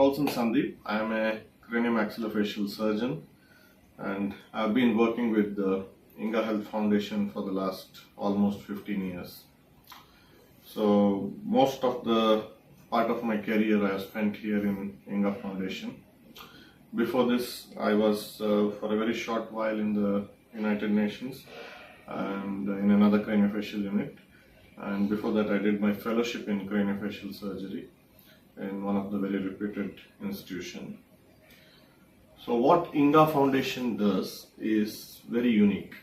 myself Sandeep. I am a craniomaxillofacial surgeon and I've been working with the Inga Health Foundation for the last almost 15 years. So most of the part of my career I have spent here in Inga Foundation. Before this I was for a very short while in the United Nations and in another craniofacial unit, and before that I did my fellowship in craniofacial surgery in one of the very reputed institutions. So what Inga Foundation does is very unique.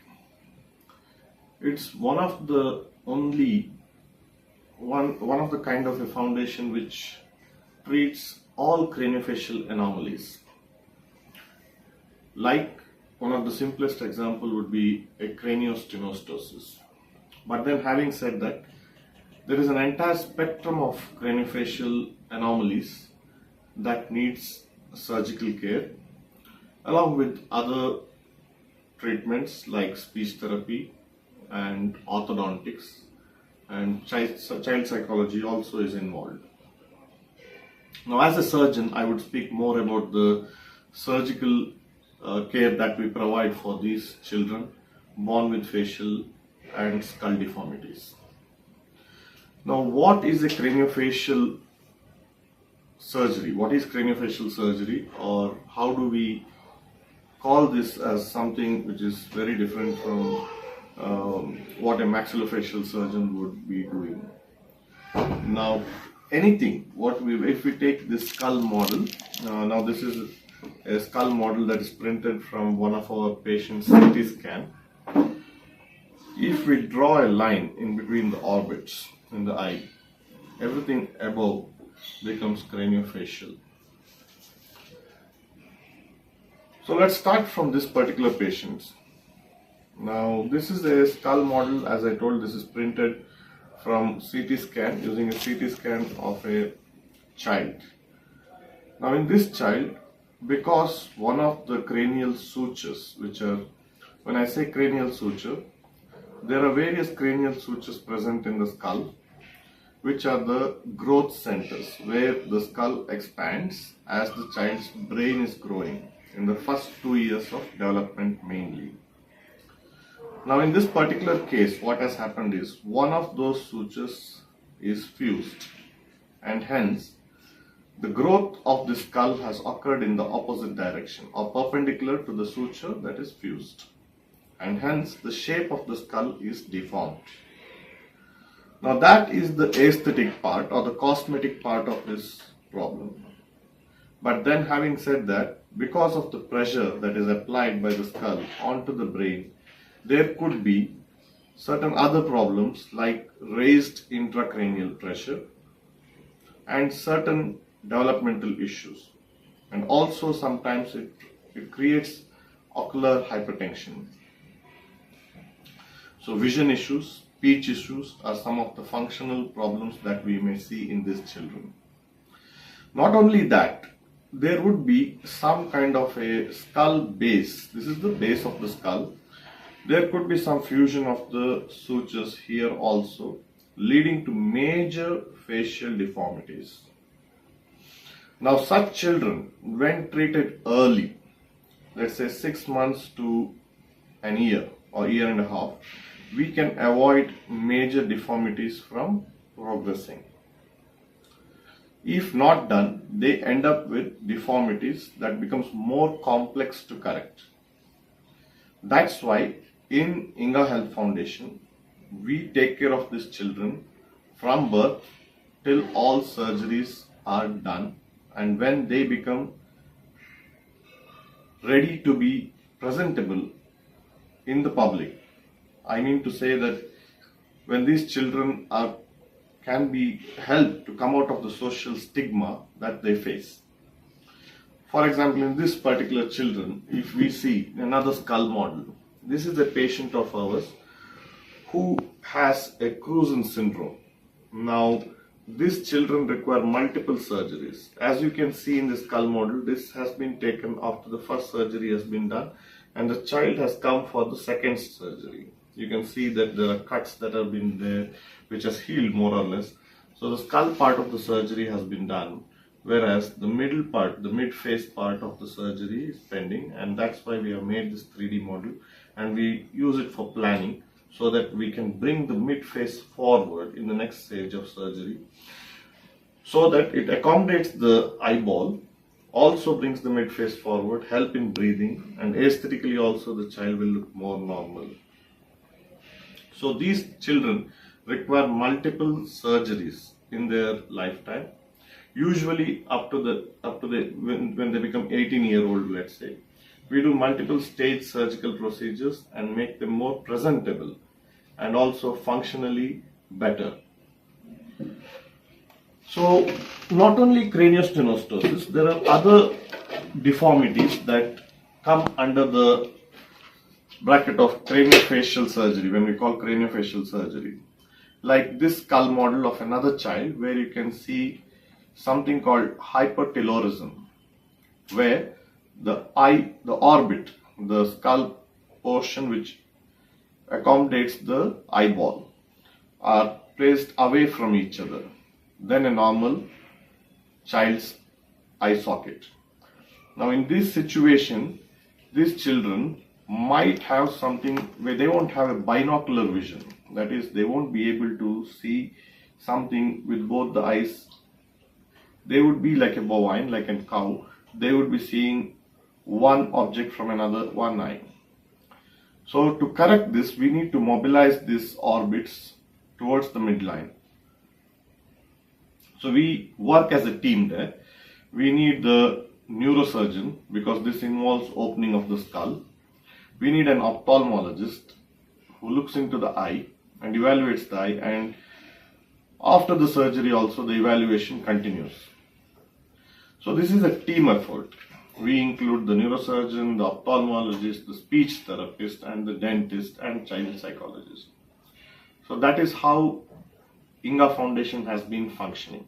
It's one of the kind of a foundation which treats all craniofacial anomalies. Like one of the simplest example would be a craniostenostosis. But then having said that, there is an entire spectrum of craniofacial anomalies that needs surgical care along with other treatments like speech therapy and orthodontics, and child psychology also is involved. Now as a surgeon I would speak more about the surgical care that we provide for these children born with facial and skull deformities. Now what is a craniofacial surgery? What is craniofacial surgery, or how do we call this as something which is very different from what a maxillofacial surgeon would be doing? Now if we take this skull model, now this is a skull model that is printed from one of our patients' CT scan. If we draw a line in between the orbits in the eye, everything above becomes craniofacial. So let's start from this particular patient. Now this is a skull model. As I told, this is printed from CT scan, using a CT scan of a child. Now in this child, because one of the cranial sutures, which are, when I say cranial suture, there are various cranial sutures present in the skull, which are the growth centers where the skull expands as the child's brain is growing in the first 2 years of development mainly. Now in this particular case, what has happened is one of those sutures is fused, and hence the growth of the skull has occurred in the opposite direction or perpendicular to the suture that is fused, and hence the shape of the skull is deformed. Now that is the aesthetic part or the cosmetic part of this problem. But then having said that, because of the pressure that is applied by the skull onto the brain, there could be certain other problems like raised intracranial pressure and certain developmental issues, and also sometimes it creates ocular hypertension. So vision issues, speech issues are some of the functional problems that we may see in these children. Not only that, there would be some kind of a skull base. This is the base of the skull. There could be some fusion of the sutures here also, leading to major facial deformities. Now such children, when treated early, let's say 6 months to an year or year and a half, we can avoid major deformities from progressing. If not done, they end up with deformities that becomes more complex to correct. That's why in Inga Health Foundation, we take care of these children from birth till all surgeries are done, and when they become ready to be presentable in the public. I mean to say that when these children can be helped to come out of the social stigma that they face. For example, in this particular children, if we see another skull model, this is a patient of ours who has a Cruzen syndrome. Now, these children require multiple surgeries. As you can see in the skull model, this has been taken after the first surgery has been done, and the child has come for the second surgery. You can see that there are cuts that have been there, which has healed more or less. So the skull part of the surgery has been done. whereas the middle part, the mid-face part of the surgery is pending, and that's why we have made this 3D model and we use it for planning so that we can bring the mid-face forward in the next stage of surgery so that it accommodates the eyeball, also brings the mid-face forward, help in breathing, and aesthetically also the child will look more normal. So these children require multiple surgeries in their lifetime. Usually up to the when they become 18-year-old, let's say, we do multiple stage surgical procedures and make them more presentable and also functionally better. So not only craniosynostosis, there are other deformities that come under the bracket of craniofacial surgery when we call craniofacial surgery. Like this skull model of another child where you can see something called hypertelorism, where the orbit, the skull portion which accommodates the eyeball, are placed away from each other than a normal child's eye socket. Now in this situation, these children might have something where they won't have a binocular vision. That is, they won't be able to see something with both the eyes. They would be like a bovine, like a cow. They would be seeing one object from one eye. So to correct this, we need to mobilize these orbits towards the midline. So we work as a team there. We need the neurosurgeon because this involves opening of the skull. We need an ophthalmologist who looks into the eye and evaluates the eye, and after the surgery also the evaluation continues. So this is a team effort. We include the neurosurgeon, the ophthalmologist, the speech therapist, and the dentist and child psychologist. So that is how Inga Foundation has been functioning.